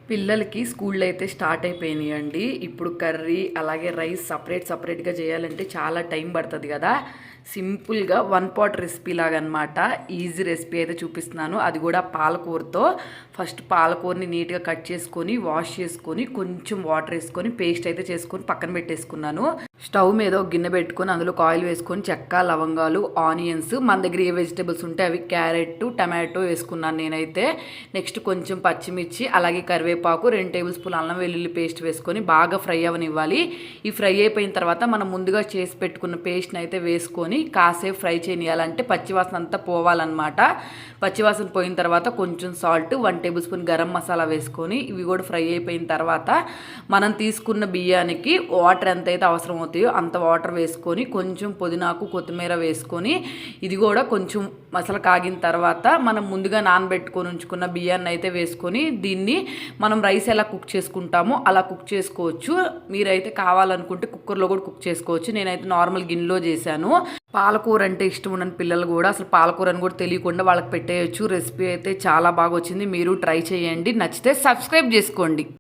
పిల్లలకి స్కూల్లో అయితే స్టార్ట్ అయిపోయినాయండి. ఇప్పుడు కర్రీ అలాగే రైస్ సపరేట్గా చేయాలంటే చాలా టైం పడుతుంది కదా. సింపుల్గా వన్ పాట్ రెసిపీ లాగా అనమాట. ఈజీ రెసిపీ అయితే చూపిస్తున్నాను. అది కూడా పాలకూరతో. ఫస్ట్ పాలకూరని నీట్గా కట్ చేసుకొని వాష్ చేసుకొని కొంచెం వాటర్ వేసుకొని పేస్ట్ అయితే చేసుకొని పక్కన పెట్టేసుకున్నాను. స్టవ్ మీద ఒక గిన్నె పెట్టుకొని అందులో ఆయిల్ వేసుకొని చెక్క, లవంగాలు, ఆనియన్స్, మన దగ్గర ఏ వెజిటేబుల్స్ ఉంటే అవి క్యారెట్, టమాటో వేసుకున్నాను నేనైతే. నెక్స్ట్ కొంచెం పచ్చిమిర్చి అలాగే కరివేపాకు, 2 టేబుల్ స్పూన్ అల్లం వెల్లుల్లి పేస్ట్ వేసుకొని బాగా ఫ్రై అవనివ్వాలి. ఈ ఫ్రై అయిపోయిన తర్వాత మనం ముందుగా చేసి పెట్టుకున్న పేస్ట్ని అయితే వేసుకొని కాసేపు ఫ్రై చేయనియాలంటే పచ్చివాసన అంతా పోవాలన్నమాట. పచ్చివాసన పోయిన తర్వాత కొంచెం salt, 1 table spoon garam masala వేసుకొని ఇవి కూడా ఫ్రై అయిపోయిన తర్వాత మనం తీసుకున్న బియ్యానికి వాటర్ ఎంతైతే అవసరం అవుతాయో అంత వాటర్ వేసుకొని కొంచెం పుదీనాకు, కొత్తిమీర వేసుకొని ఇది కూడా కొంచెం మసాలా కాగిన తర్వాత మనం ముందుగా నానబెట్టుకొని ఉంచుకున్న బియ్యాన్ని అయితే వేసుకొని దీన్ని మనం రైస్ ఎలా కుక్ చేసుకుంటామో అలా కుక్ చేసుకోవచ్చు. మీరైతే కావాలనుకుంటే కుక్కర్లో కూడా కుక్ చేసుకోవచ్చు. నేనైతే నార్మల్ గిన్నెలో చేశాను. పాలకూర అంటే ఇష్టం ఉండని పిల్లలు కూడా అసలు పాలకూర అని కూడా తెలియకుండా వాళ్ళకి పెట్టేయచ్చు. రెసిపీ అయితే చాలా బాగా వచ్చింది. మీరు ట్రై చేయండి. నచ్చితే సబ్స్క్రైబ్ చేసుకోండి.